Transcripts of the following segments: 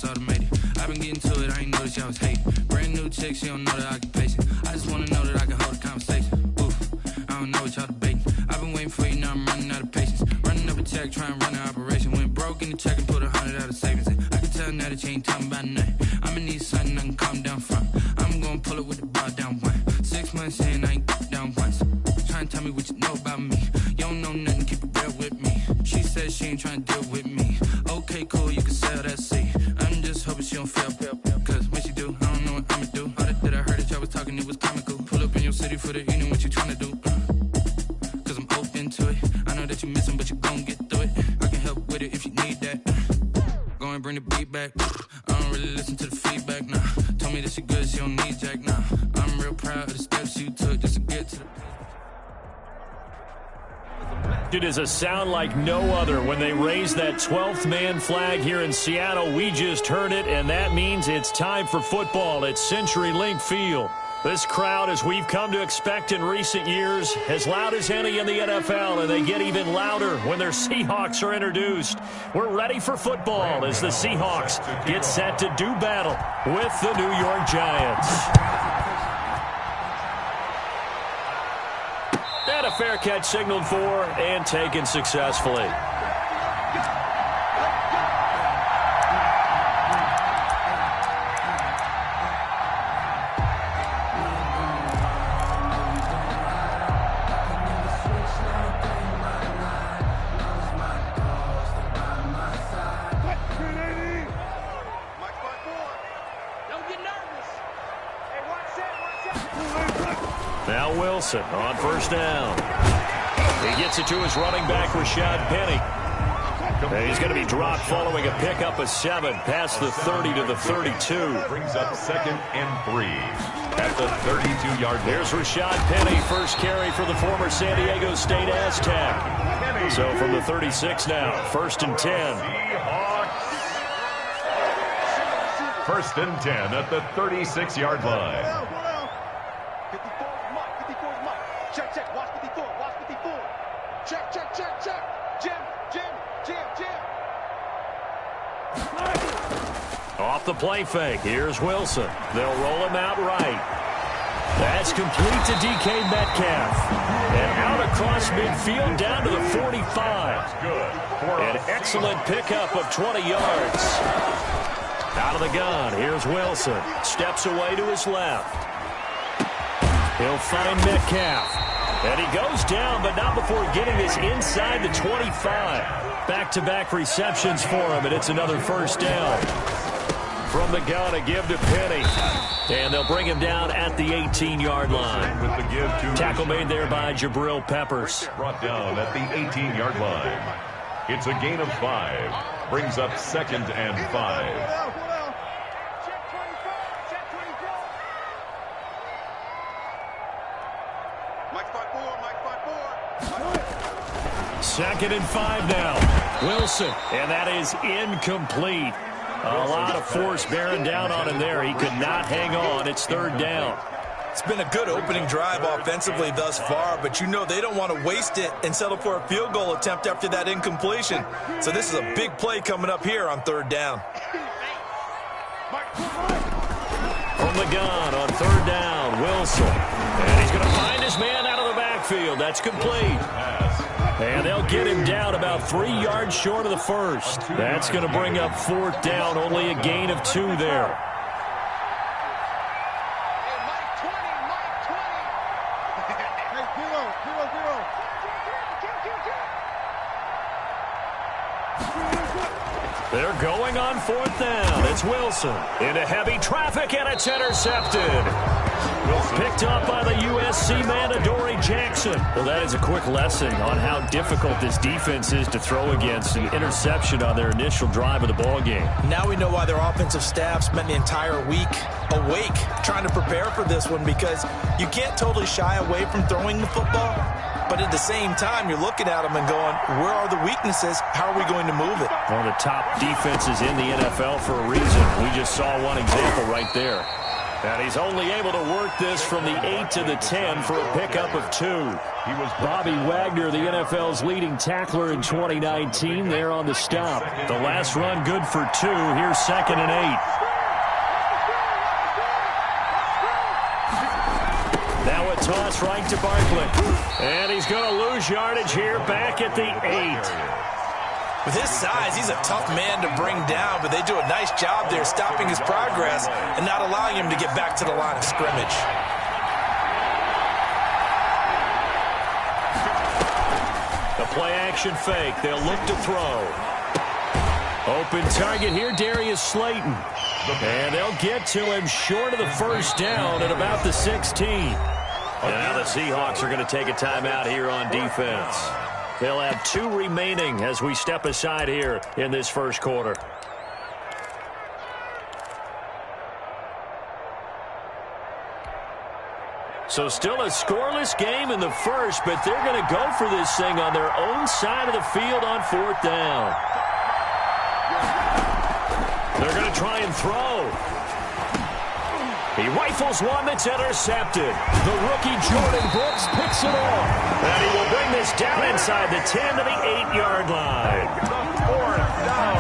automated. I've been getting to it, I ain't noticed y'all was hating. Brand new chick, she don't know the occupation. I just wanna know that I can hold a conversation. Oof, I don't know what y'all debating. I've been waiting for you, now I'm running out of patience. Running up a check, trying to run an operation. Went broke in the check and put 100 out of savings in. I can tell now that you ain't talking about nothing. I'ma need something I can calm down from. I'm gonna pull it with the bar down one. 6 months in, I ain't down once. Trying to tell me what you know about me. You don't know nothing, keep it real with me. She said she ain't trying to deal with me. Okay, cool, you can sell that seat. I'm just hoping she don't fail. Cause when she do, I don't know what I'ma do. All that I heard that y'all was talking, it was comical. Pull up in your city for the evening, what you trying to do? Cause I'm open to it. I know that you missing, but you gon' get through it. I can help with it if you need that. Go and bring the beat back. I don't really listen to the feedback, nah. Told me that she good, she don't need Jack, nah. I'm real proud of the steps you took just to get to the... It is a sound like no other when they raise that 12th man flag here in Seattle. We just heard it, and that means it's time for football at CenturyLink Field. This crowd, as we've come to expect in recent years, as loud as any in the NFL, and they get even louder when their Seahawks are introduced. We're ready for football as the Seahawks get set to do battle with the New York Giants. And a fair catch signaled for and taken successfully. Now Wilson on first down. He gets it to his running back, Rashad Penny. And he's going to be dropped following a pickup of 7 past the 30 to the 32. Brings up 2nd and 3 at the 32-yard line. Here's Rashad Penny, first carry for the former San Diego State Aztec. So from the 36 now, 1st and 10. First and 10 at the 36-yard line. Check, watch 54, watch 54. Check. Jim. Off the play fake, here's Wilson. They'll roll him out right. That's complete to DK Metcalf. And out across midfield down to the 45. An excellent pickup of 20 yards. Out of the gun, here's Wilson. Steps away to his left. He'll find Metcalf. And he goes down, but not before getting this inside the 25. Back-to-back receptions for him, and it's another first down. From the gun, a give to Penny. And they'll bring him down at the 18-yard line. With the give to tackle made there by Jabril Peppers. Brought down at the 18-yard line. It's a gain of 5. Brings up 2nd and 5. Second and 5 now. Wilson, and that is incomplete. A lot of force bearing down on him there. He could not hang on. It's 3rd down. It's been a good opening drive offensively thus far, but you know they don't want to waste it and settle for a field goal attempt after that incompletion. So this is a big play coming up here on 3rd down. From the gun on 3rd down, Wilson. And he's going to find his man out of the backfield. That's complete. And they'll get him down about 3 yards short of the first. That's going to bring up 4th down, only a gain of 2 there. They're going on 4th down. It's Wilson into heavy traffic, and it's intercepted. Picked up by the USC man, Adoree Jackson. Well, that is a quick lesson on how difficult this defense is to throw against. An interception on their initial drive of the ball game. Now we know why their offensive staff spent the entire week awake trying to prepare for this one, because you can't totally shy away from throwing the football. But at the same time, you're looking at them and going, where are the weaknesses? How are we going to move it? One of the top defenses in the NFL for a reason. We just saw one example right there. And he's only able to work this from the 8 to the 10 for a pickup of 2. Bobby Wagner, the NFL's leading tackler in 2019, there on the stop. The last run good for 2. Here's 2nd and 8. Now a toss right to Barkley. And he's going to lose yardage here back at the 8. With his size, he's a tough man to bring down, but they do a nice job there stopping his progress and not allowing him to get back to the line of scrimmage. The play-action fake. They'll look to throw. Open target here, Darius Slayton. And they'll get to him short of the first down at about the 16. And now the Seahawks are going to take a timeout here on defense. They'll have 2 remaining as we step aside here in this first quarter. So still a scoreless game in the first, but they're going to go for this thing on their own side of the field on 4th down. They're going to try and throw. He rifles one that's intercepted. The rookie Jordan Brooks picks it off. And he will bring this down inside the 10 to the 8-yard line.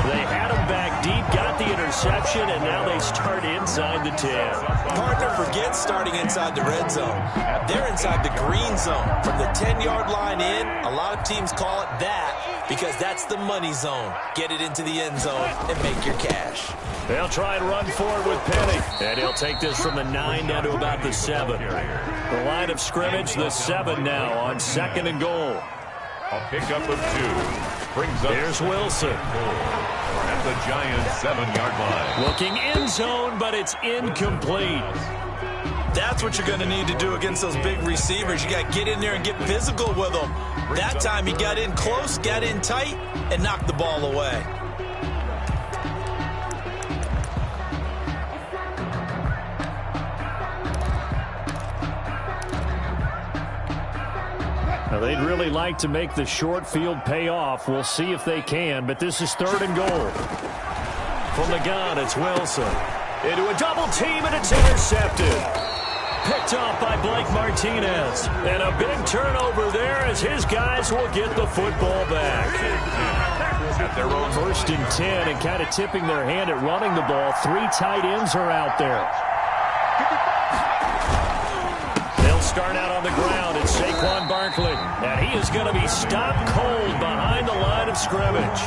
They had him back deep, got the interception, and now they start inside the 10. Partner forgets starting inside the red zone. They're inside the green zone. From the 10-yard line in, a lot of teams call it that because that's the money zone. Get it into the end zone and make your cash. They'll try and run forward with Penny. And he'll take this from the 9 down to about the 7. The line of scrimmage, the 7 now on 2nd and goal. A pickup of 2. Brings up. Here's Wilson. At the Giants' 7-yard line. Looking end zone, but it's incomplete. That's what you're going to need to do against those big receivers. You got to get in there and get physical with them. That time he got in close, got in tight, and knocked the ball away. Now, they'd really like to make the short field pay off. We'll see if they can, but this is 3rd and goal. From the gun, it's Wilson. Into a double team, and it's intercepted. Picked off by Blake Martinez. And a big turnover there as his guys will get the football back. At their own 1st and 10, and kind of tipping their hand at running the ball. 3 tight ends are out there. They'll start out on the ground. It's Saquon Barkley. And he is going to be stopped cold behind the line of scrimmage.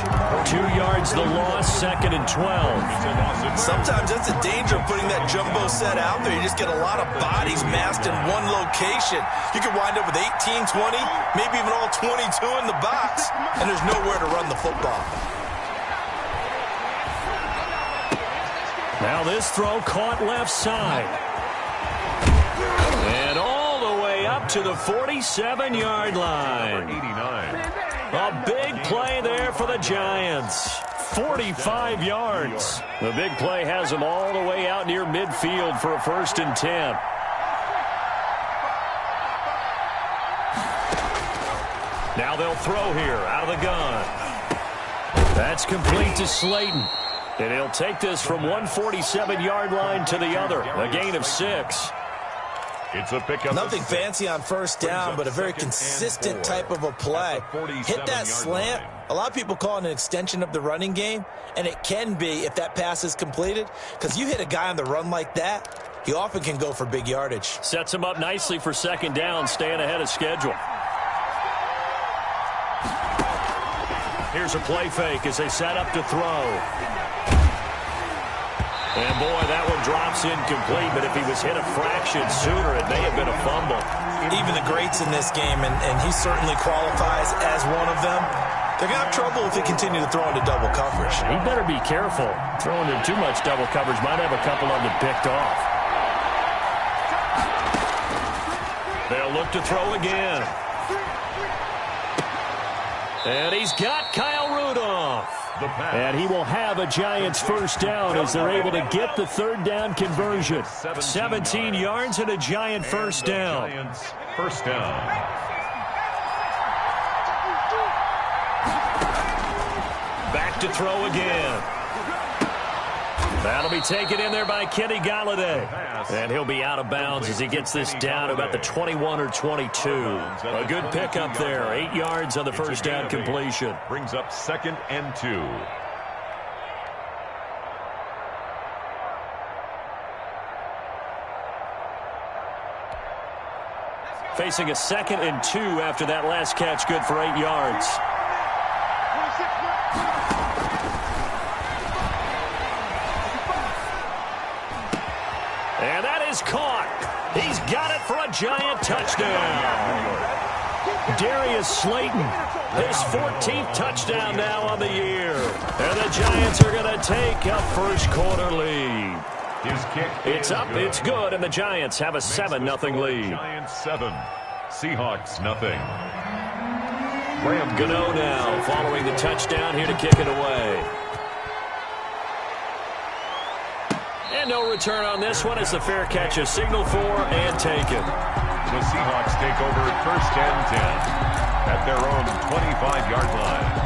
2 yards the loss, 2nd and 12. Sometimes that's the danger of putting that jumbo set out there. You just get a lot of bodies massed in one location. You could wind up with 18, 20, maybe even all 22 in the box, and there's nowhere to run the football. Now this throw caught left side. And all the way up to the 47-yard line. A big play there for the Giants. 45 yards. The big play has them all the way out near midfield for a 1st and 10. Now they'll throw here out of the gun. That's complete to Slayton. And he'll take this from 147-yard line to the other. A gain of 6. It's a pickup. Nothing fancy on 1st down, but a very consistent type of a play. Hit that slant. A lot of people call it an extension of the running game, and it can be if that pass is completed, because you hit a guy on the run like that, he often can go for big yardage. Sets him up nicely for 2nd down, staying ahead of schedule. Here's a play fake as they set up to throw. And, boy, that one drops incomplete, but if he was hit a fraction sooner, it may have been a fumble. Even the greats in this game, and he certainly qualifies as one of them, they're going to have trouble if they continue to throw into double coverage. He better be careful. Throwing in too much double coverage might have a couple of them picked off. They'll look to throw again. And he's got Kyle Rudolph. And he will have a Giants 1st down as they're able to get the 3rd down conversion. 17 yards and a Giant 1st down. Giants 1st down. Back to throw again. That'll be taken in there by Kenny Galladay. And he'll be out of bounds as he gets this down to about the 21 or 22. A good pickup there. 8 yards on the first down completion. Brings up 2nd and 2. Facing a 2nd and 2 after that last catch, good for 8 yards. And that is caught. He's got it for a giant touchdown. Darius Slayton, his 14th touchdown now on the year. And the Giants are going to take a first quarter lead. His kick it's up, it's good, and the Giants have a 7-0 lead. Giants 7, Seahawks nothing. Gano now following the touchdown here to kick it away. And no return on this one as the fair catch is signaled for and taken. The Seahawks take over 1st and 10 at their own 25-yard line.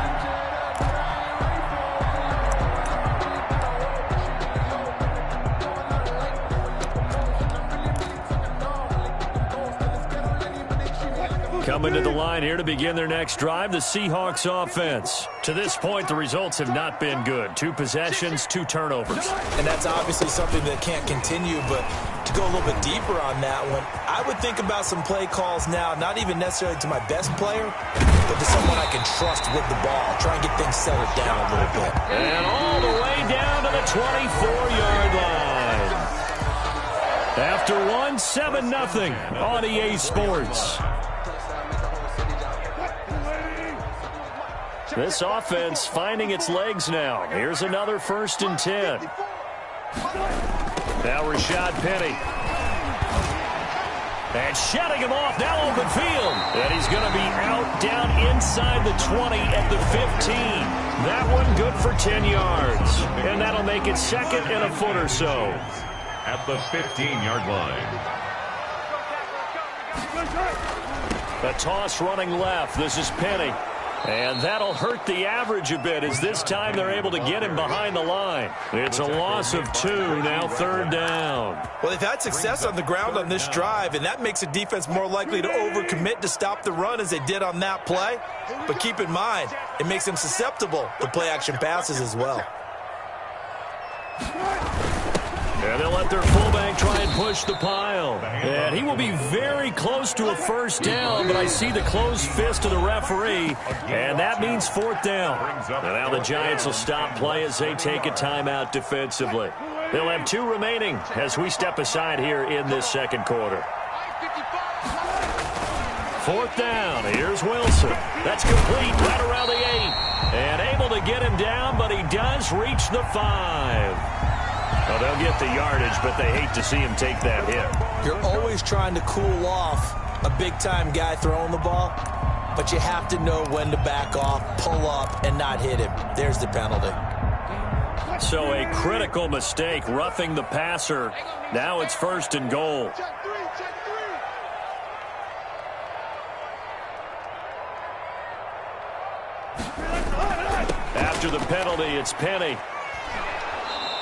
Coming to the line here to begin their next drive, the Seahawks offense. To this point, the results have not been good. 2 possessions, 2 turnovers. And that's obviously something that can't continue, but to go a little bit deeper on that one, I would think about some play calls now, not even necessarily to my best player, but to someone I can trust with the ball. Try and get things settled down a little bit. And all the way down to the 24-yard line. After one, 7-0 on EA Sports. This offense finding its legs now. Here's another 1st and 10. Now Rashad Penny. And shutting him off now open field. And he's going to be out down inside the 20 at the 15. That one good for 10 yards. And that'll make it 2nd and a foot or so. At the 15-yard line. A toss running left. This is Penny. And that'll hurt the average a bit as this time they're able to get him behind the line. It's a loss of 2, now 3rd down. Well, they've had success on the ground on this drive, and that makes the defense more likely to overcommit to stop the run as they did on that play. But keep in mind, it makes them susceptible to play-action passes as well. And they'll let their fullback try and push the pile. And he will be very close to a 1st down, but I see the closed fist of the referee, and that means 4th down. And now the Giants will stop play as they take a timeout defensively. They'll have 2 remaining as we step aside here in this 2nd quarter. 4th down. Here's Wilson. That's complete right around the 8. And able to get him down, but he does reach the 5. Well, they'll get the yardage, but they hate to see him take that hit. You're always trying to cool off a big-time guy throwing the ball, but you have to know when to back off, pull up, and not hit him. There's the penalty. So a critical mistake, roughing the passer. Now it's 1st and goal. After the penalty, it's Penny.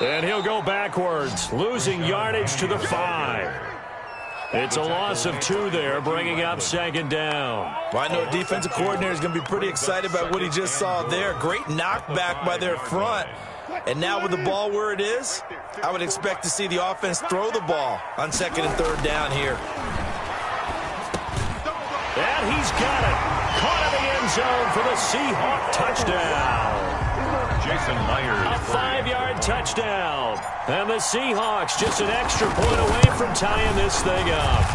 And he'll go backwards, losing yardage to the 5. It's a loss of 2 there, bringing up 2nd down. Well, I know defensive coordinator is going to be pretty excited about what he just saw there. Great knockback by their front. And now with the ball where it is, I would expect to see the offense throw the ball on 2nd and 3rd down here. And he's got it. Caught in the end zone for the Seahawk touchdown. Jason Myers. A 5-yard touchdown. And the Seahawks just an extra point away from tying this thing up.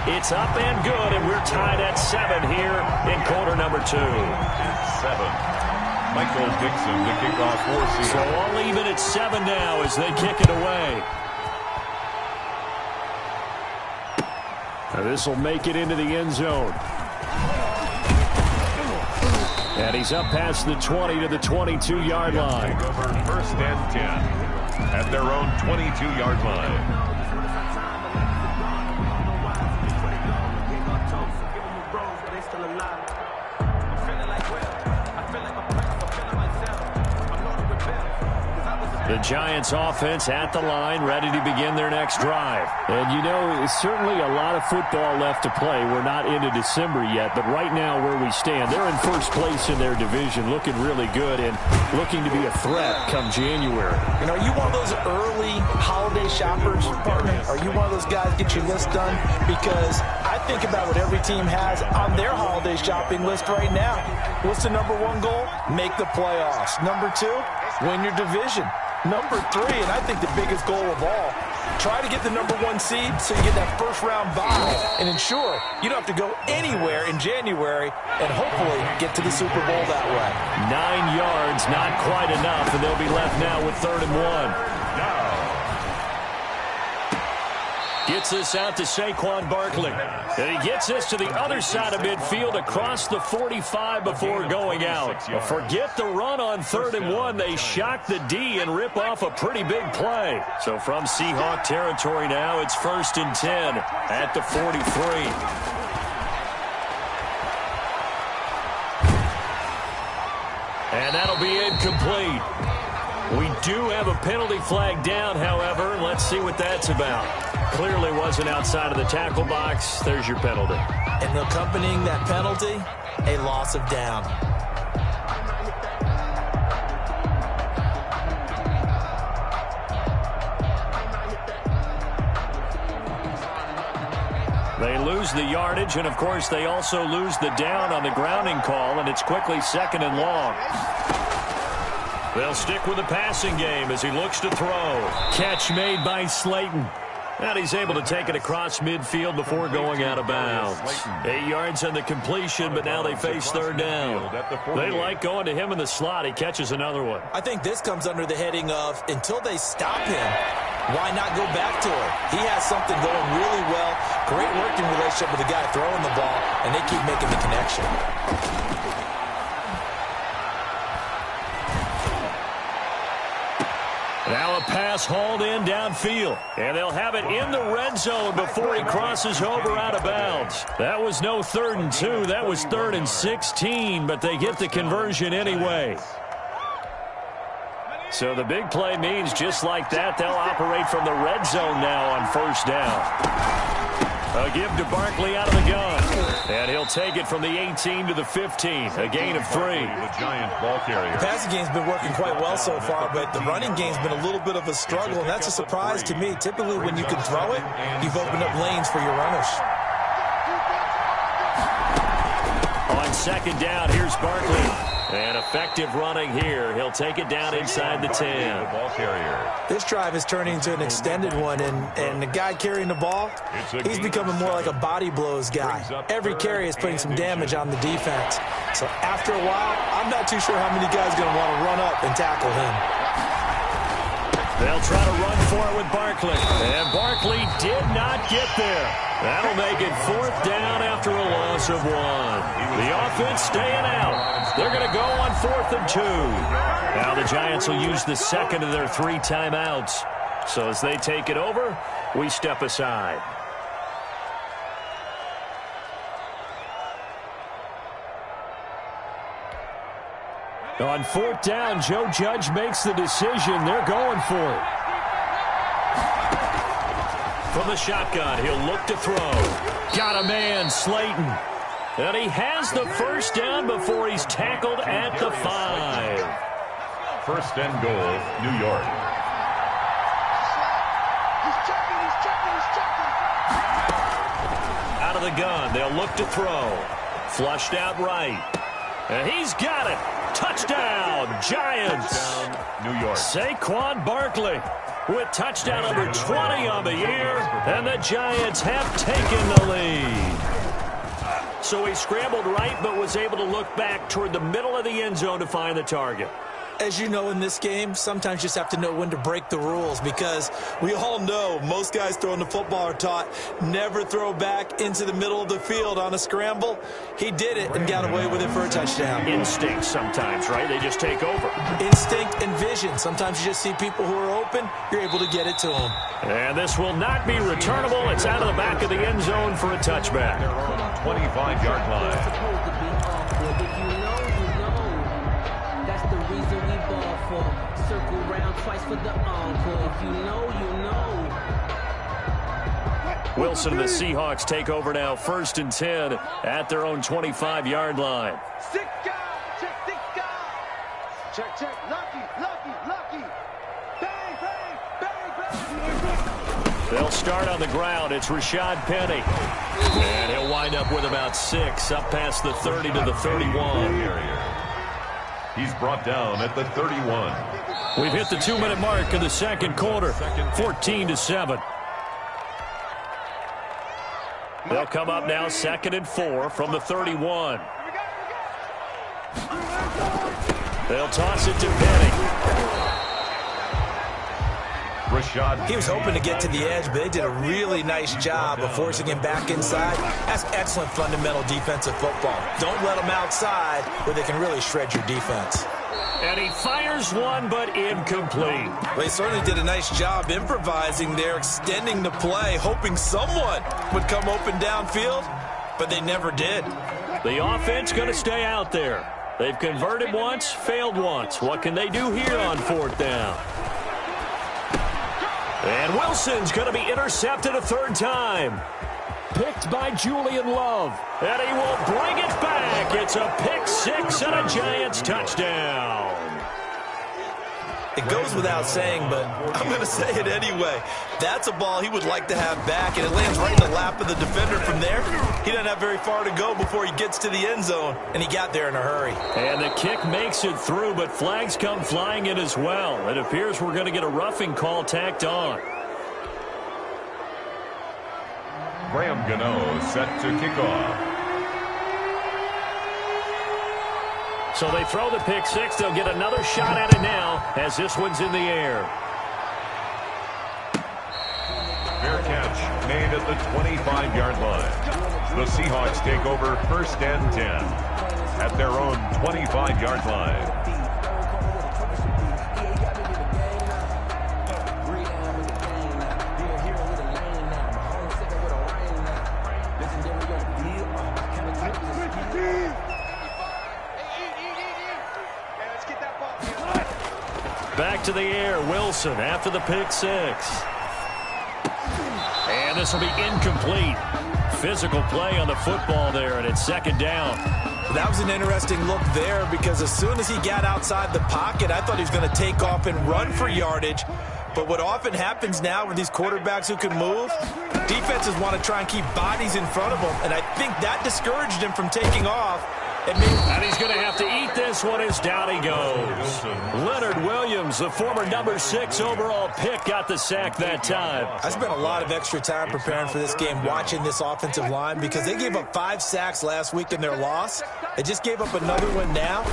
It's up and good, and we're tied at 7 here in quarter number 2. 7. Michael Dixon to kick off for Seahawks. So all even at 7 now as they kick it away. Now this will make it into the end zone. And he's up past the 20 to the 22-yard line. Take over 1st and 10 at their own 22-yard line. The Giants offense at the line, ready to begin their next drive. And, you know, it's certainly a lot of football left to play. We're not into December yet, but right now where we stand, they're in first place in their division, looking really good and looking to be a threat come January. You know, are you one of those early holiday shoppers, partner? Are you one of those guys get your list done? Because I think about what every team has on their holiday shopping list right now. What's the number one goal? Make the playoffs. Number two, win your division. Number three, and I think the biggest goal of all, try to get the number one seed so you get that first round bye and ensure you don't have to go anywhere in January and hopefully get to the Super Bowl that way. 9 yards, not quite enough, and they'll be left now with 3rd and 1. Gets this out to Saquon Barkley. And he gets this to the other side of midfield across the 45 before going out. Well, forget the run on 3rd and 1. They shock the D and rip off a pretty big play. So from Seahawk territory now, it's 1st and 10 at the 43. And that'll be incomplete. We do have a penalty flag down, however. Let's see what that's about. Clearly wasn't outside of the tackle box. There's your penalty. And accompanying that penalty, a loss of down. They lose the yardage, and, of course, they also lose the down on the grounding call, and it's quickly 2nd and long. They'll stick with the passing game as he looks to throw. Catch made by Slayton. And he's able to take it across midfield before going out of bounds. 8 yards on the completion, but now they face 3rd down. They like going to him in the slot. He catches another one. I think this comes under the heading of until they stop him, why not go back to him? He has something going really well. Great working relationship with the guy throwing the ball, and they keep making the connection. Now a pass hauled in downfield. And they'll have it in the red zone before he crosses over out of bounds. That was no 3rd and 2. That was 3rd and 16, but they get the conversion anyway. So the big play means just like that, they'll operate from the red zone now on 1st down. A give to Barkley out of the gun. And he'll take it from the 18 to the 15. A gain of 3. The Giant ball carrier. The passing game's been working quite well so far, but the running game's been a little bit of a struggle, and that's a surprise to me. Typically, when you can throw it, you've opened up lanes for your runners. On 2nd down, here's Barkley. And effective running here. He'll take it down inside the 10. The ball carrier. This drive is turning into an extended one, and the guy carrying the ball, he's becoming more like a body blows guy. Every carry is putting some damage on the defense. So after a while, I'm not too sure how many guys are going to want to run up and tackle him. They'll try to run for it with Barkley. And Barkley did not get there. That'll make it 4th down after a loss of 1. The offense staying out. They're going to go on 4th and 2. Now the Giants will use the 2nd of their 3 timeouts. So as they take it over, we step aside. On 4th down, Joe Judge makes the decision. They're going for it. From the shotgun, he'll look to throw. Got a man, Slayton. And he has the 1st down before he's tackled at the 5. 1st and goal, New York. Out of the gun, they'll look to throw. Flushed out right. And he's got it. Touchdown, Giants. Touchdown, New York. Saquon Barkley with touchdown number 20 on the year. And the Giants have taken the lead. So he scrambled right, but was able to look back toward the middle of the end zone to find the target. As you know, in this game, sometimes you just have to know when to break the rules, because we all know most guys throwing the football are taught never throw back into the middle of the field on a scramble. He did it and got away with it for a touchdown. Instinct sometimes, right? They just take over. Instinct and vision. Sometimes you just see people who are open, you're able to get it to them. And this will not be returnable. It's out of the back of the end zone for a touchback. 25-yard line. That's the reason we ball for. Circle round twice for the encore. If you know, you know. Wilson and the Seahawks take over now, 1st and 10 at their own 25-yard line. Six guys. Check, six guys. Check, check. Lucky. Bang, bang, bang, bang. They'll start on the ground. It's Rashad Penny. And he'll wind up with about 6, up past the 30 to the 31. He's brought down at the 31. We've hit the 2-minute mark in the second quarter, 14-7. They'll come up now 2nd and 4 from the 31. They'll toss it to Penny. He was hoping to get to the edge, but they did a really nice job of forcing him back inside. That's excellent fundamental defensive football. Don't let them outside where they can really shred your defense. And he fires one, but incomplete. Well, they certainly did a nice job improvising there, extending the play, hoping someone would come open downfield, but they never did. The offense going to stay out there. They've converted once, failed once. What can they do here on 4th down? And Wilson's going to be intercepted a 3rd time. Picked by Julian Love. And he will bring it back. It's a pick 6 and a Giants touchdown. It goes without saying, but I'm going to say it anyway. That's a ball he would like to have back, and it lands right in the lap of the defender from there. He doesn't have very far to go before he gets to the end zone, and he got there in a hurry. And the kick makes it through, but flags come flying in as well. It appears we're going to get a roughing call tacked on. Graham Gano set to kick off. So they throw the pick 6. They'll get another shot at it now as this one's in the air. Fair catch made at the 25-yard line. The Seahawks take over 1st and 10 at their own 25-yard line. Back to the air, Wilson after the pick 6. And this will be incomplete. Physical play on the football there, and it's 2nd down. That was an interesting look there because as soon as he got outside the pocket, I thought he was going to take off and run for yardage. But what often happens now with these quarterbacks who can move, defenses want to try and keep bodies in front of them, and I think that discouraged him from taking off. And he's going to have to eat this one as down he goes. Leonard Williams, the former number 6 overall pick, got the sack that time. I spent a lot of extra time preparing for this game watching this offensive line because they gave up 5 sacks last week in their loss. They just gave up another one now.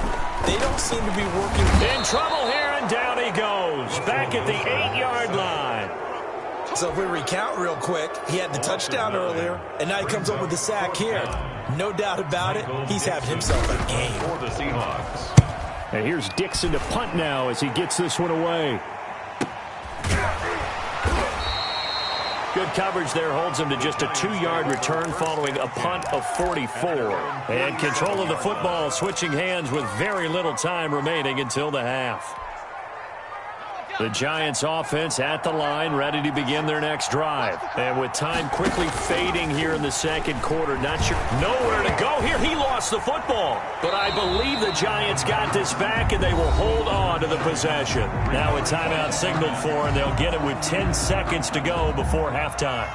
They don't seem to be working. In trouble here, and down he goes. Back at the 8-yard line. So if we recount real quick, he had the touchdown earlier, and now he comes up with the sack here. No doubt about it, he's having himself a game. For the Seahawks. And here's Dixon to punt now as he gets this one away. Good coverage there holds him to just a 2-yard return following a punt of 44. And control of the football switching hands with very little time remaining until the half. The Giants offense at the line, ready to begin their next drive. And with time quickly fading here in the second quarter, not sure. Nowhere to go here. He lost the football. But I believe the Giants got this back, and they will hold on to the possession. Now a timeout signaled for, and they'll get it with 10 seconds to go before halftime.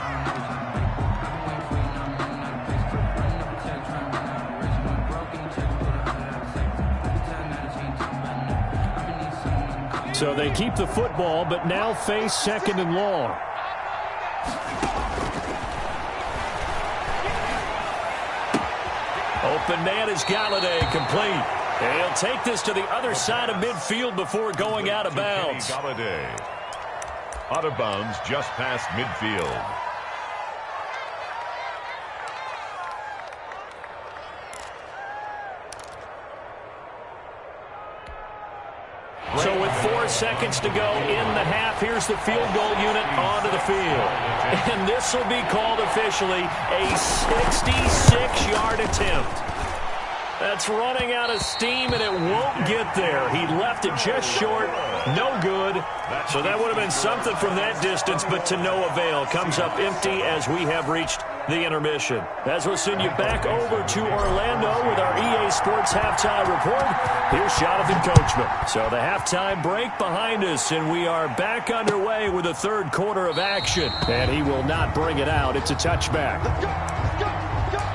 So they keep the football, but now face 2nd and long. Open man is Galladay, complete. And he'll take this to the other side of midfield before going out of bounds. Galladay. Out of bounds just past midfield. So with 4 seconds to go in the half, here's the field goal unit onto the field. And this will be called officially a 66-yard attempt. That's running out of steam, and it won't get there. He left it just short. No good. So that would have been something from that distance, but to no avail. Comes up empty as we have reached the intermission. As we'll send you back over to Orlando with our EA Sports Halftime Report, here's Jonathan Coachman. So the halftime break behind us, and we are back underway with the third quarter of action. And he will not bring it out. It's a touchback. Let's go. Let's go. Let's go.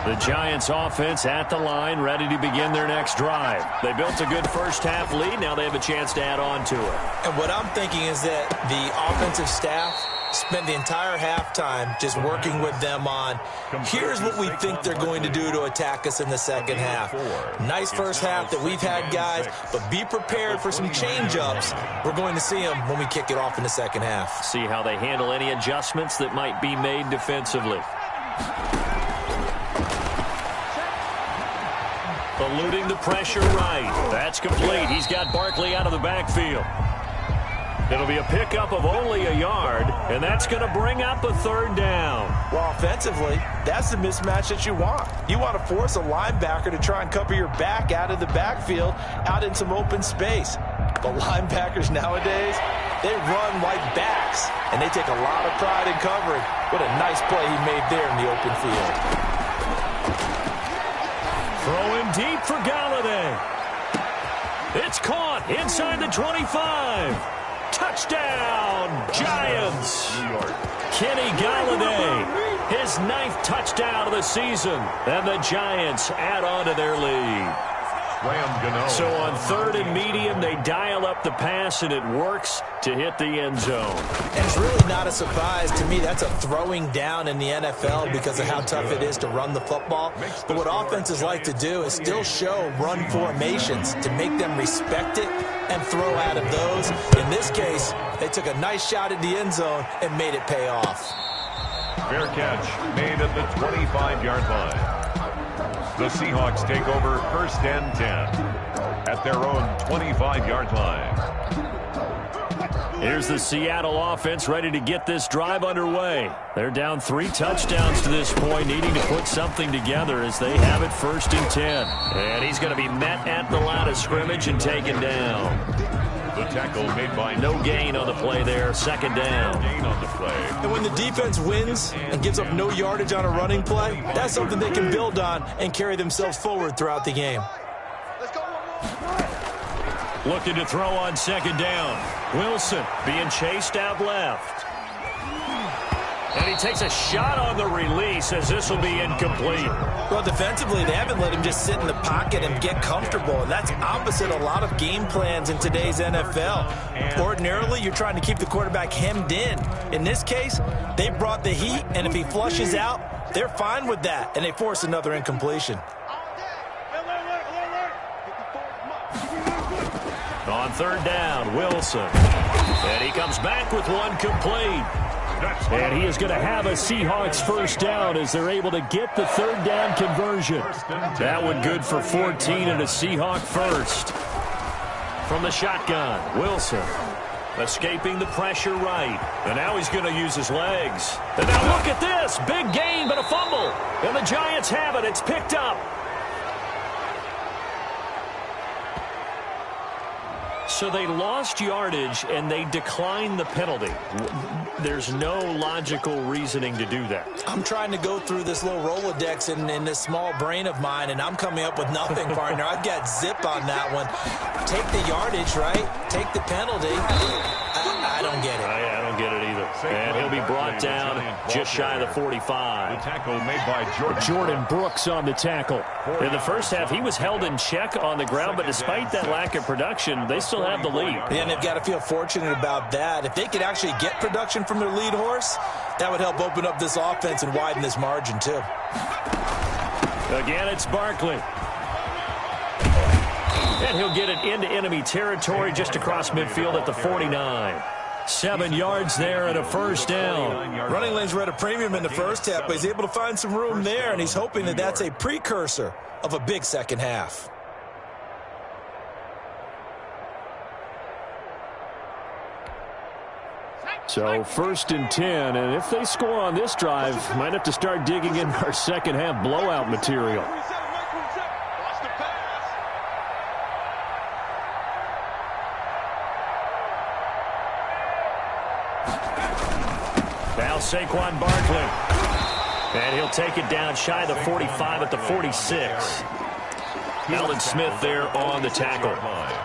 The Giants offense at the line, ready to begin their next drive. They built a good first-half lead. Now they have a chance to add on to it. And what I'm thinking is that the offensive staff spent the entire halftime just working with them on, here's what we think they're going to do to attack us in the second half. Nice first half that we've had, guys, but be prepared for some change-ups. We're going to see them when we kick it off in the second half. See how they handle any adjustments that might be made defensively. Eluding the pressure right. That's complete. He's got Barkley out of the backfield. It'll be a pickup of only a yard, and that's going to bring up a third down. Well, offensively, that's the mismatch that you want. You want to force a linebacker to try and cover your back out of the backfield, out in some open space. But linebackers nowadays, they run like backs, and they take a lot of pride in covering. What a nice play he made there in the open field. Throw him deep for Galladay. It's caught inside the 25. Touchdown, Giants. Kenny Galladay, his 9th touchdown of the season. And the Giants add on to their lead. So on 3rd and medium, they dial up the pass, and it works to hit the end zone. And it's really not a surprise to me. That's a throwing down in the NFL because of how tough it is to run the football. But what offenses like to do is still show run formations to make them respect it and throw out of those. In this case, they took a nice shot at the end zone and made it pay off. Fair catch made at the 25-yard line. The Seahawks take over 1st and 10 at their own 25-yard line. Here's the Seattle offense ready to get this drive underway. They're down 3 touchdowns to this point, needing to put something together as they have it 1st and 10. And he's going to be met at the line of scrimmage and taken down. The tackle made by no gain on the play there, 2nd down. Gain on the play. And when the defense wins and gives up no yardage on a running play, that's something they can build on and carry themselves forward throughout the game. Looking to throw on 2nd down. Wilson being chased out left. And he takes a shot on the release as this will be incomplete. Well, defensively, they haven't let him just sit in the pocket and get comfortable. And that's opposite a lot of game plans in today's NFL. Ordinarily, you're trying to keep the quarterback hemmed in. In this case, they brought the heat, and if he flushes out, they're fine with that, and they force another incompletion. On 3rd down, Wilson. And he comes back with one complete. And he is going to have a Seahawks 1st down as they're able to get the 3rd down conversion. That one good for 14 and a Seahawk 1st. From the shotgun, Wilson escaping the pressure right. And now he's going to use his legs. And now look at this. Big gain, but a fumble. And the Giants have it. It's picked up. So they lost yardage, and they declined the penalty. There's no logical reasoning to do that. I'm trying to go through this little Rolodex in this small brain of mine, and I'm coming up with nothing, partner. I've got zip on that one. Take the yardage, right? Take the penalty. I don't get it. I don't get it either. And he'll be brought down just shy of the 45. The tackle made by Jordan Brooks on the tackle. In the first half, he was held in check on the ground, but despite that lack of production, they still have the lead. And they've got to feel fortunate about that. If they could actually get production from their lead horse, that would help open up this offense and widen this margin too. Again, it's Barkley. And he'll get it into enemy territory just across midfield at the 49. 7 yards there and a 1st down. Running lanes were at a premium in the first half, but he's able to find some room there, and he's hoping that that's a precursor of a big second half. So 1st and 10, and if they score on this drive, might have to start digging in our second half blowout material. Now Saquon Barkley. And he'll take it down shy of the 45 at the 46. Alden Smith there on the tackle.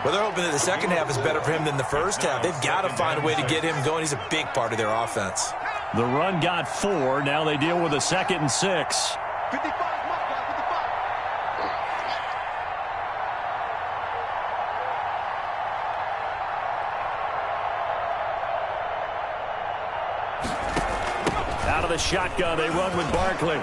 Well, they're hoping that the second half is better for him than the first half. They've got to find a way to get him going. He's a big part of their offense. The run got 4. Now they deal with a 2nd and 6. 55, Out of the shotgun, they run with Barkley.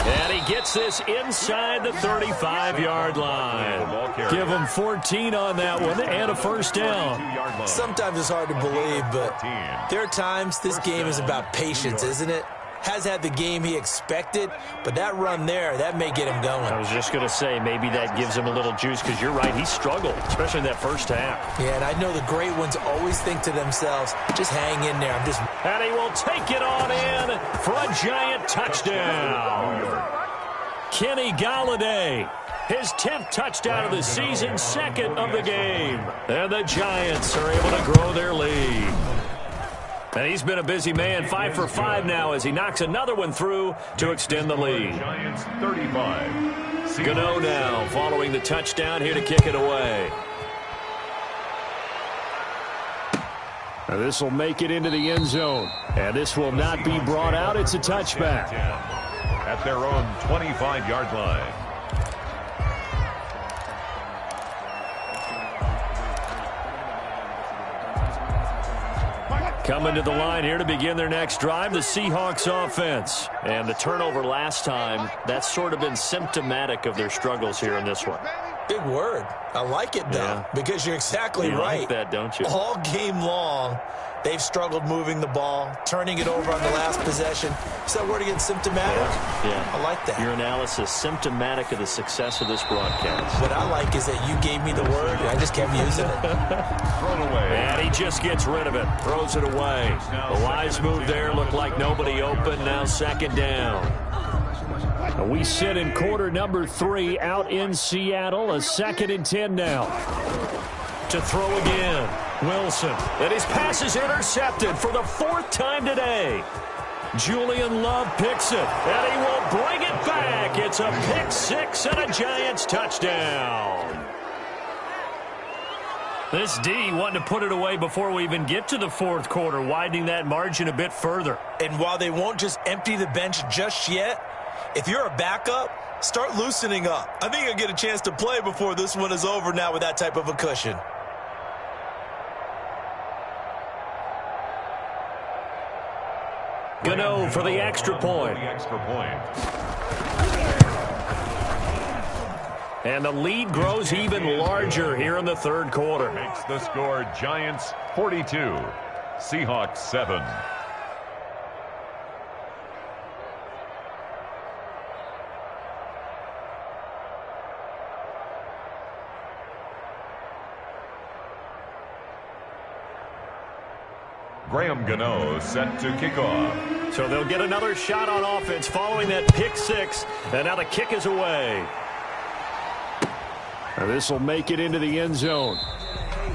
And he gets this inside the 35-yard line. Give him 14 on that one and a first down. Sometimes it's hard to believe, but there are times this game is about patience, isn't it? Has had the game he expected, but that run there, that may get him going. I was just going to say, maybe that gives him a little juice, because you're right, he struggled, especially in that first half. Yeah, and I know the great ones always think to themselves, just hang in there. And he will take it on in for a giant touchdown. Kenny Golladay, his 10th touchdown of the season, 2nd of the game. And the Giants are able to grow their lead. And he's been a busy man, 5 for 5 now as he knocks another one through to extend the lead. Giants 35. Gano now following the touchdown here to kick it away. Now this will make it into the end zone. And this will not be brought out. It's a touchback. At their own 25-yard line. Coming to the line here to begin their next drive, the Seahawks offense. And the turnover last time, that's sort of been symptomatic of their struggles here in this one. Big word. I like it, though, because you're exactly right. You like that, don't you? All game long, they've struggled moving the ball, turning it over on the last possession. Is that word again, symptomatic? Yeah. I like that. Your analysis, symptomatic of the success of this broadcast. What I like is that you gave me the word, and I just kept using it. Thrown away. And he just gets rid of it, throws it away. The wise move there, looked like nobody open, now 2nd down. We sit in quarter number 3 out in Seattle. A 2nd and 10 now. To throw again, Wilson. And his pass is intercepted for the 4th time today. Julian Love picks it, and he will bring it back. It's a pick 6 and a Giants touchdown. This D wanting to put it away before we even get to the 4th quarter, widening that margin a bit further. And while they won't just empty the bench just yet, if you're a backup, start loosening up. I think you'll get a chance to play before this one is over now with that type of a cushion. Gano for the extra point. And the lead grows even larger here in the 3rd quarter. Makes the score Giants 42, Seahawks 7. Graham Gano set to kick off. So they'll get another shot on offense following that pick 6. And now the kick is away. And this will make it into the end zone.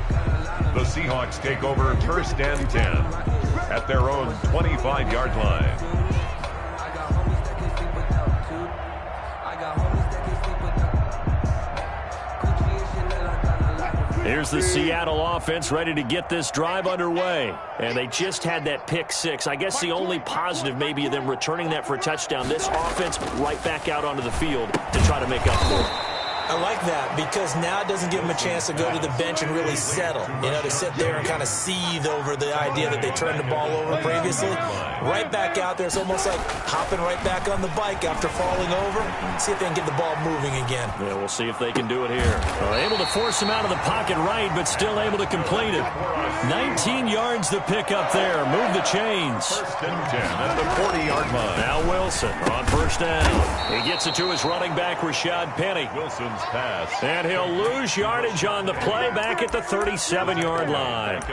The Seahawks take over 1st and 10 at their own 25-yard line. Here's the Seattle offense ready to get this drive underway. And they just had that pick 6. I guess the only positive maybe of them returning that for a touchdown. This offense right back out onto the field to try to make up for it. I like that because now it doesn't give them a chance to go to the bench and really settle. You know, to sit there and kind of seethe over the idea that they turned the ball over previously. Right back out there. It's almost like hopping right back on the bike after falling over. See if they can get the ball moving again. Yeah, we'll see if they can do it here. Able to force him out of the pocket right, but still able to complete it. 19 yards to pick up there. Move the chains. 1st and 10 at the 40-yard line. Now Wilson on 1st down. He gets it to his running back, Rashad Penny. Wilson's Jones' pass. And he'll lose yardage on the play back at the 37-yard line.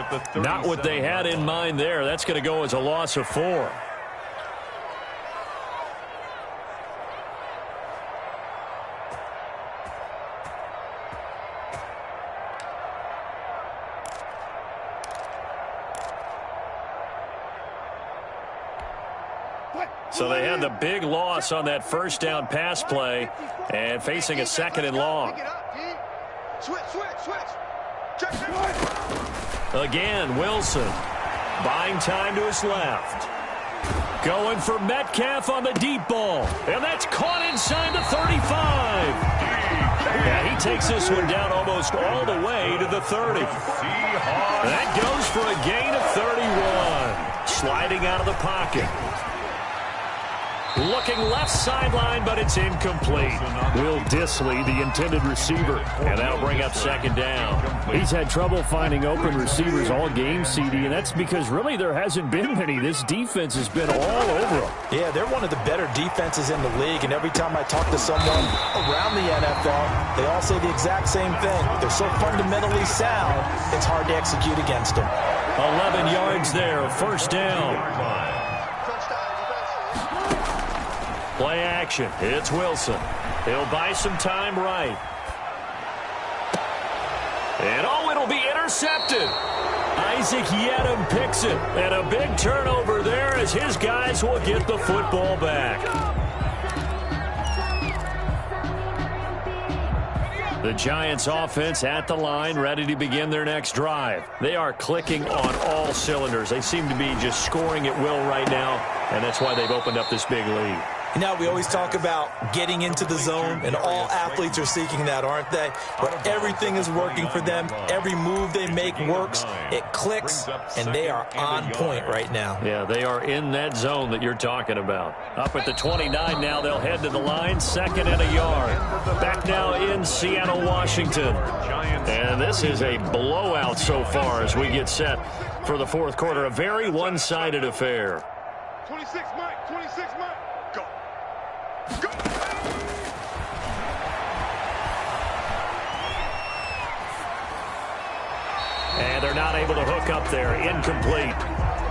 Not what they had in mind there. That's going to go as a loss of 4. So they had the big loss on that first down pass play and facing a second and long. Again, Wilson buying time to his left. Going for Metcalf on the deep ball. And that's caught inside the 35. Yeah, he takes this one down almost all the way to the 30. That goes for a gain of 31. Sliding out of the pocket. Looking left sideline, but it's incomplete. Will Disley, the intended receiver. And that'll bring up second down. He's had trouble finding open receivers all game, CD, and that's because really there hasn't been many. This defense has been all over them. Yeah, they're one of the better defenses in the league, and every time I talk to someone around the NFL, they all say the exact same thing. They're so fundamentally sound, it's hard to execute against them. 11 yards there, first down. Play action. It's Wilson. He'll buy some time right. And oh, it'll be intercepted. Isaac Yedem picks it. And a big turnover there as his guys will get the football back. The Giants offense at the line, ready to begin their next drive. They are clicking on all cylinders. They seem to be just scoring at will right now, and that's why they've opened up this big lead. You know, we always talk about getting into the zone, and all athletes are seeking that, aren't they? Where everything is working for them. Every move they make works. It clicks, and they are on point right now. Yeah, they are in that zone that you're talking about. Up at the 29 now, they'll head to the line, second and a yard. Back now in Seattle, Washington. And this is a blowout so far as we get set for the fourth quarter. A very one-sided affair. 26 Mike, 26 Mike. Go. Go. And they're not able to hook up there. Incomplete.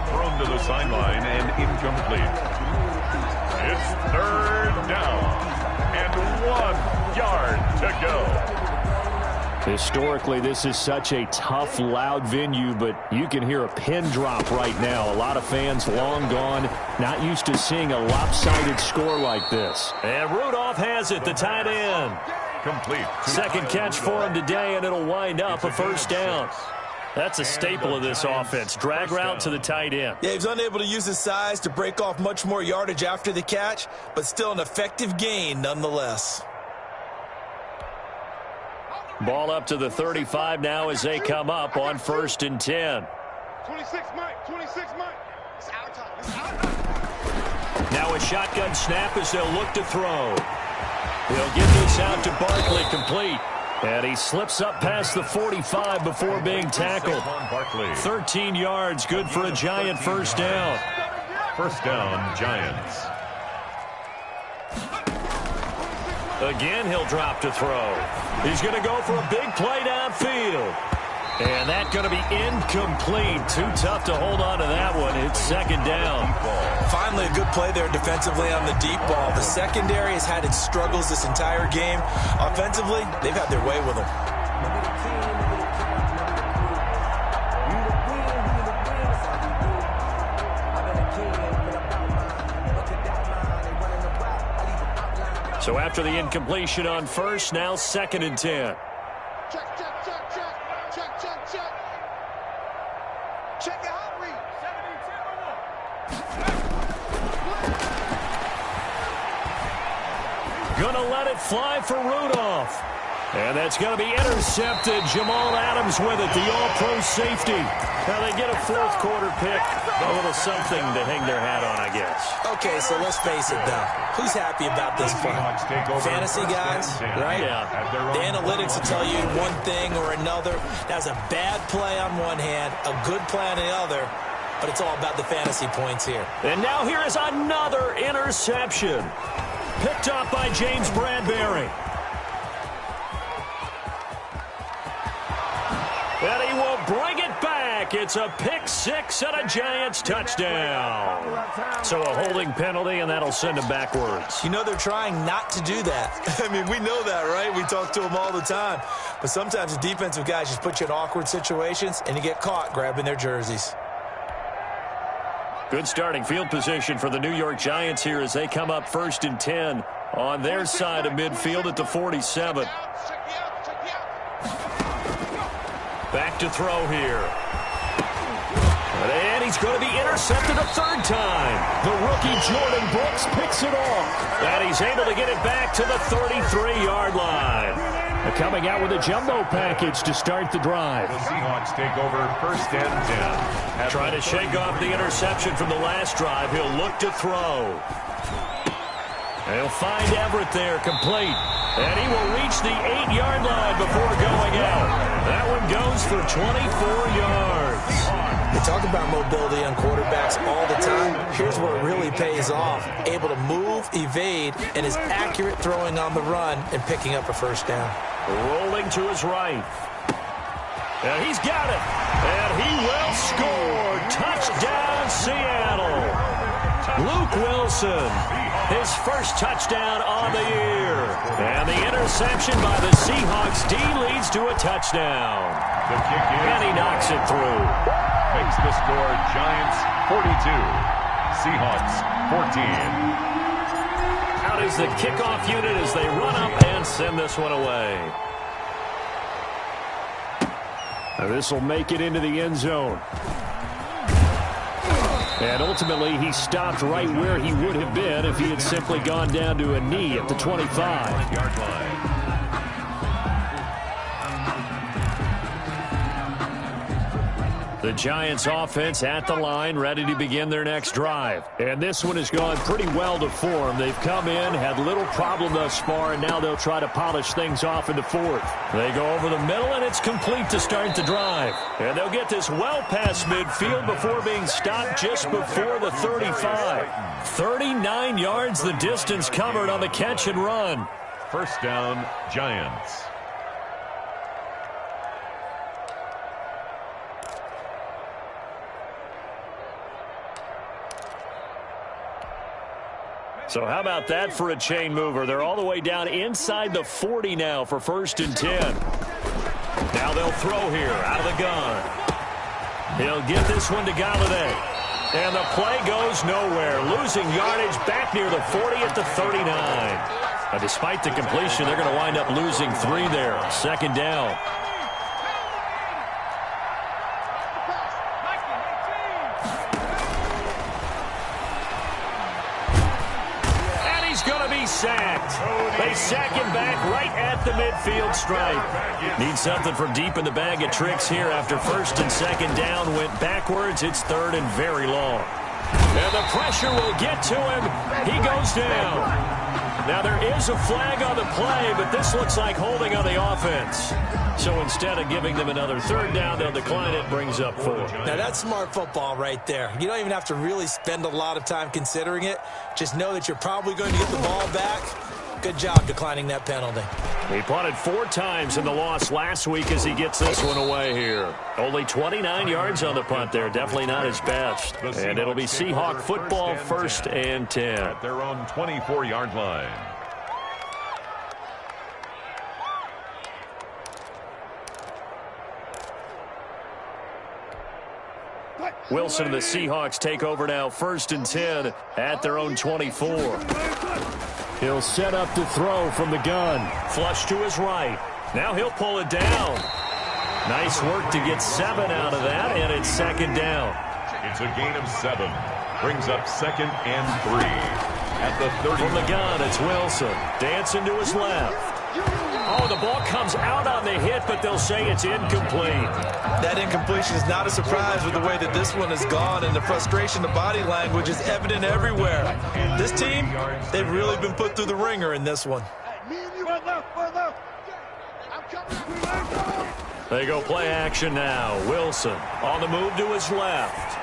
Thrown to the sideline and incomplete. It's third down and 1 yard to go. Historically, this is such a tough, loud venue, but you can hear a pin drop right now. A lot of fans long gone, not used to seeing a lopsided score like this. And Rudolph has it, the tight end. Complete. Second catch for him today, and it'll wind up a first down. That's a staple of this offense. Drag route to the tight end. Yeah, he's unable to use his size to break off much more yardage after the catch, but still an effective gain nonetheless. Ball up to the 35 now as they come up on 1st and 10. 26 Mike, 26 Mike. It's our time. It's our time. Now a shotgun snap as they'll look to throw. He'll get this out to Barkley, complete. And he slips up past the 45 before being tackled. 13 yards, good for a Giant first down. First down, Giants. Again, he'll drop to throw. He's going to go for a big play downfield. And that's going to be incomplete. Too tough to hold on to that one. It's second down. Finally, a good play there defensively on the deep ball. The secondary has had its struggles this entire game. Offensively, they've had their way with them. So after the incompletion on first, now 2nd and 10. Check, check, check, check. Check, check, check. Check your hot read. 72. Gonna let it fly for Rudolph. And that's going to be intercepted. Jamal Adams with it, the all-pro safety. Now they get a fourth quarter pick. A little something to hang their hat on, I guess. Okay, so let's face it, though. Who's happy about this play? Fantasy guys, right? Yeah. The analytics will tell you one thing or another. That's a bad play on one hand, a good play on the other, but it's all about the fantasy points here. And now here is another interception. Picked up by James Bradbury. bring it back. It's a pick six and a Giants touchdown. So a holding penalty, and that'll send them backwards. You know they're trying not to do that. I mean, we know that, right? We talk to them all the time. But sometimes the defensive guys just put you in awkward situations, and you get caught grabbing their jerseys. Good starting field position for the New York Giants here as they come up 1st and 10 on their side of midfield at the 47. Back to throw here. And he's going to be intercepted a third time. The rookie Jordan Brooks picks it off. And he's able to get it back to the 33-yard line. They're coming out with a jumbo package to start the drive. The Seahawks take over 1st and 10. Trying to shake off the interception from the last drive. He'll look to throw. He'll find Everett there, complete. And he will reach the 8-yard line before going out. That one goes for 24 yards. We talk about mobility on quarterbacks all the time. Here's where it really pays off. Able to move, evade, and is accurate throwing on the run and picking up a first down. Rolling to his right. And he's got it. And he will score. Touchdown, Seattle. Luke Wilson, his first touchdown on the year. And the interception by the Seahawks D leads to a touchdown. The kick is, and he knocks it through. Makes the score Giants 42, Seahawks 14. Out is the kickoff unit as they run up and send this one away. Now this will make it into the end zone. And ultimately, he stopped right where he would have been if he had simply gone down to a knee at the 25-yard line. The Giants offense at the line, ready to begin their next drive. And this one has gone pretty well to form. They've come in, had little problem thus far, and now they'll try to polish things off in the fourth. They go over the middle, and it's complete to start the drive. And they'll get this well past midfield before being stopped just before the 35. 39 yards the distance covered on the catch and run. First down, Giants. So how about that for a chain mover? They're all the way down inside the 40 now for 1st and 10. Now they'll throw here out of the gun. He'll get this one to Galladay. And the play goes nowhere. Losing yardage back near the 40 at the 39. Now, despite the completion, they're going to wind up losing 3 there. 2nd down. Sacked. They sack him back right at the midfield stripe. Need something from deep in the bag of tricks here after 1st and 2nd down. Went backwards. It's 3rd and very long. And the pressure will get to him. He goes down. Now there is a flag on the play, but this looks like holding on the offense. So instead of giving them another 3rd down, they'll decline it. Brings up 4. Now that's smart football right there. You don't even have to really spend a lot of time considering it. Just know that you're probably going to get the ball back. Good job declining that penalty. He punted 4 times in the loss last week as he gets this one away here. Only 29 yards on the punt there. Definitely not his best. And it'll be Seahawk football 1st and 10. At their own 24-yard line. Wilson and the Seahawks take over now 1st and 10 at their own 24. He'll set up to throw from the gun. Flush to his right. Now he'll pull it down. Nice work to get 7 out of that, and it's 2nd down. It's a gain of 7. Brings up 2nd and 3. At the 30. From the gun, it's Wilson. Dancing to his left. Oh, the ball comes out on the hit, but they'll say it's incomplete. That incompletion is not a surprise with the way that this one has gone, and the frustration, the body language is evident everywhere. This team, they've really been put through the ringer in this one. They go play action now. Wilson on the move to his left.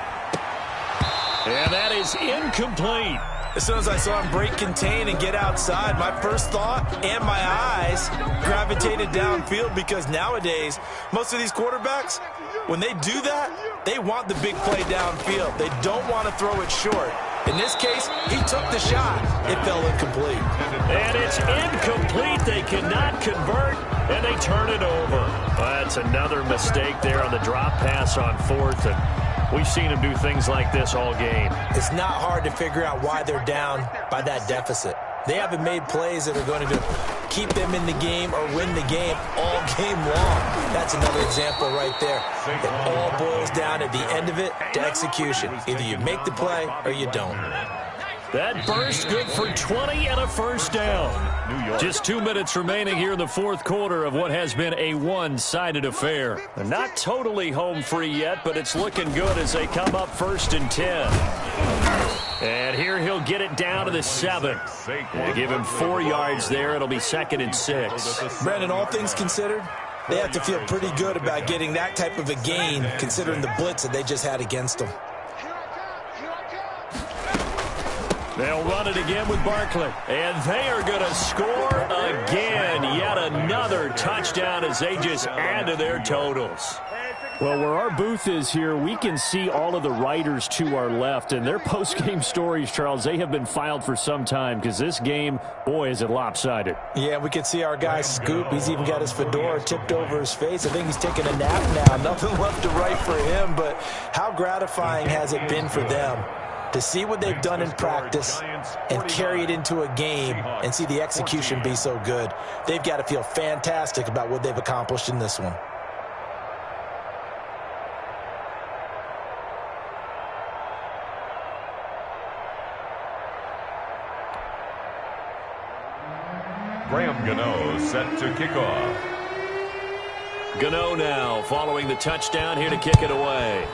And that is incomplete. As soon as I saw him break contain and get outside, my first thought and my eyes gravitated downfield, because nowadays, most of these quarterbacks, when they do that, they want the big play downfield. They don't want to throw it short. In this case, he took the shot. It fell incomplete. And it's incomplete. They cannot convert, and they turn it over. That's another mistake there on the drop pass on fourth, and we've seen him do things like this all game. It's not hard to figure out why they're down by that deficit. They haven't made plays that are going to keep them in the game or win the game all game long. That's another example right there. It all boils down at the end of it to execution. Either you make the play or you don't. That burst good for 20 and a first down. Just 2 minutes remaining here in the fourth quarter of what has been a one-sided affair. They're not totally home free yet, but it's looking good as they come up 1st and 10. And here he'll get it down to the 7. They give him 4 yards there. It'll be 2nd and 6. Brandon, all things considered, they have to feel pretty good about getting that type of a gain, considering the blitz that they just had against them. They'll run it again with Barkley. And they are going to score again. Yet another touchdown as they just add to their totals. Well, where our booth is here, we can see all of the writers to our left. And their post-game stories, Charles, they have been filed for some time, because this game, boy, is it lopsided. Yeah, we can see our guy Scoop. He's even got his fedora tipped over his face. I think he's taking a nap now. Nothing left to write for him, but how gratifying has it been for them to see what they've done in practice and carry it into a game and see the execution be so good. They've got to feel fantastic about what they've accomplished in this one. Graham Gano set to kick off. Gano now following the touchdown here to kick it away.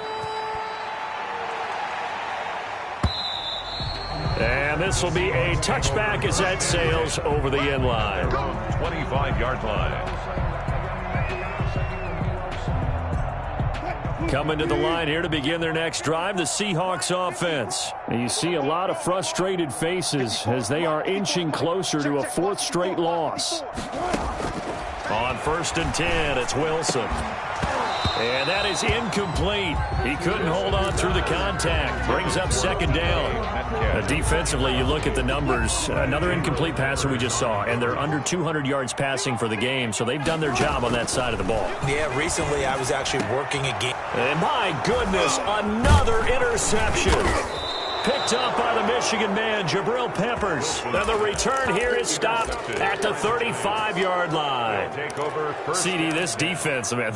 And this will be a touchback as that sails over the end line. 25-yard line. Coming to the line here to begin their next drive, the Seahawks offense. And you see a lot of frustrated faces as they are inching closer to a 4th straight loss. On 1st and 10, it's Wilson. And that is incomplete. He couldn't hold on through the contact. Brings up 2nd down. Defensively, you look at the numbers. Another incomplete pass that we just saw, and they're under 200 yards passing for the game, so they've done their job on that side of the ball. Yeah, recently I was actually working a game. And my goodness, another interception. Picked up by the Michigan man, Jabril Peppers. And the return here is stopped at the 35-yard line. CD, this defense, man,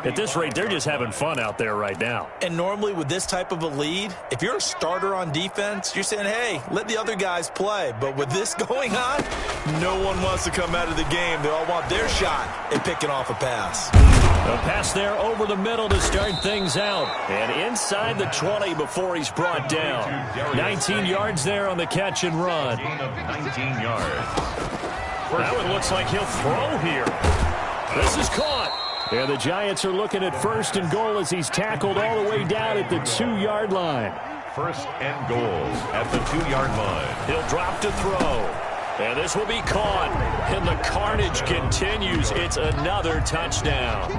at this rate, they're just having fun out there right now. And normally with this type of a lead, if you're a starter on defense, you're saying, hey, let the other guys play. But with this going on, no one wants to come out of the game. They all want their shot at picking off a pass. A pass there over the middle to start things out. And inside the 20 before he's brought down. 19 yards there on the catch and run. 19 yards. That one looks like he'll throw here. This is caught. And the Giants are looking at 1st and goal as he's tackled all the way down at the 2-yard line. 1st and goal at the 2-yard line. He'll drop to throw. And this will be caught. And the carnage continues. It's another touchdown.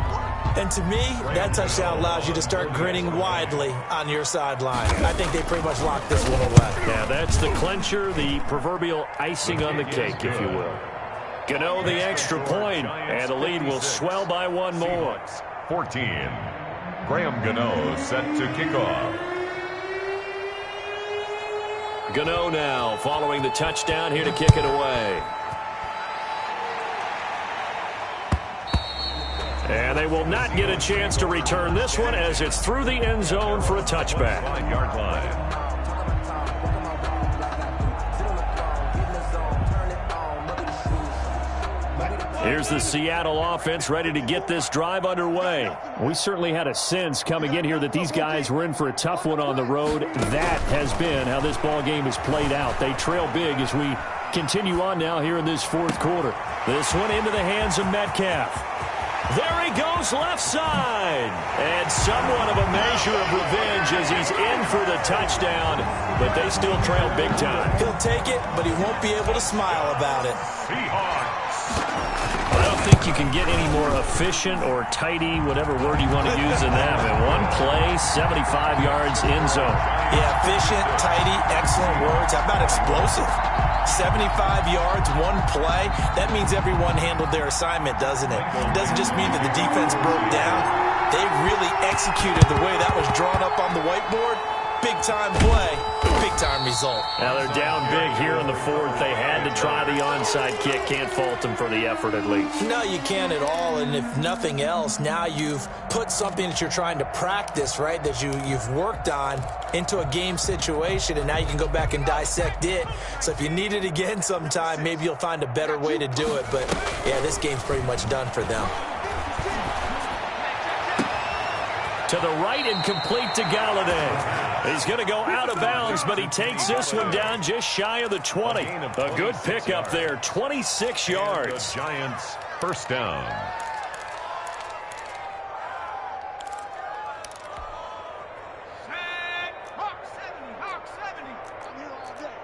And to me, that touchdown allows you to start grinning widely on your sideline. I think they pretty much locked this one away. Yeah, that's the clincher, the proverbial icing on the cake, if you will. Gano the extra point, and the lead will swell by 1 more. 14. Graham Gano set to kick off. Gano now following the touchdown here to kick it away. And they will not get a chance to return this one as it's through the end zone for a touchback. 5-yard line. Here's the Seattle offense ready to get this drive underway. We certainly had a sense coming in here that these guys were in for a tough one on the road. That has been how this ball game has played out. They trail big as we continue on now here in this 4th quarter. This one into the hands of Metcalf. There he goes left side. And somewhat of a measure of revenge as he's in for the touchdown, but they still trail big time. He'll take it, but he won't be able to smile about it. I don't think you can get any more efficient or tidy, whatever word you want to use in that. In one play, 75 yards in zone. Yeah, efficient, tidy, excellent words. How about explosive? 75 yards, one play. That means everyone handled their assignment, doesn't it? It doesn't just mean that the defense broke down. They really executed the way that was drawn up on the whiteboard. Big-time play, big-time result. Now they're down big here in the fourth. They had to try the onside kick. Can't fault them for the effort at least. No, you can't at all. And if nothing else, now you've put something that you're trying to practice, right, that you've worked on into a game situation, and now you can go back and dissect it. So if you need it again sometime, maybe you'll find a better way to do it. But, yeah, this game's pretty much done for them. To the right and complete to Galladay. He's going to go out of bounds, but he takes this one down just shy of the 20. A good pickup there, 26 yards. The Giants first down. Hawk 70. I'm here all day.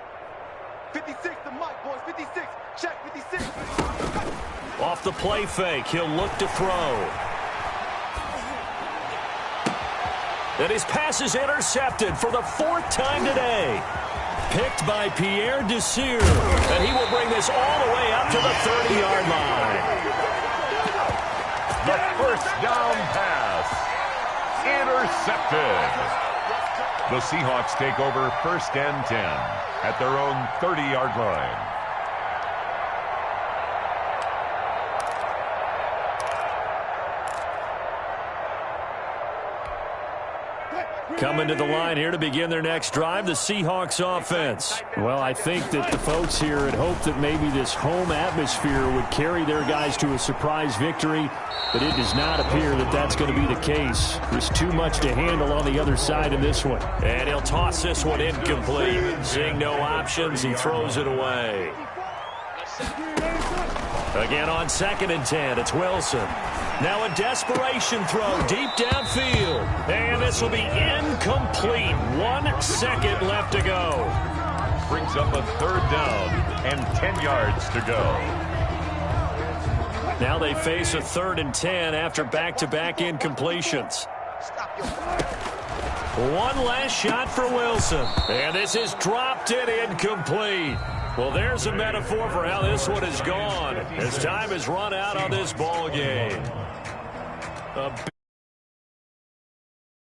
56 the mic, boys. 56. Check 56. Off the play fake, he'll look to throw. And his pass is intercepted for the fourth time today. Picked by Pierre Desir. And he will bring this all the way up to the 30-yard line. The first down pass. Intercepted. The Seahawks take over first and 10 at their own 30-yard line. Coming to the line here to begin their next drive, the Seahawks offense. Well, I think that the folks here had hoped that maybe this home atmosphere would carry their guys to a surprise victory, but it does not appear that that's going to be the case. There's too much to handle on the other side of this one. And he'll toss this one incomplete. Seeing no options, he throws it away. Again on 2nd and 10, it's Wilson. Now a desperation throw deep downfield. And this will be incomplete. 1 second left to go. Brings up a third down and 10 yards to go. Now they face a 3rd and 10 after back-to-back incompletions. One last shot for Wilson. And this is dropped in incomplete. Well, there's a metaphor for how this one is gone as time has run out on this ball game.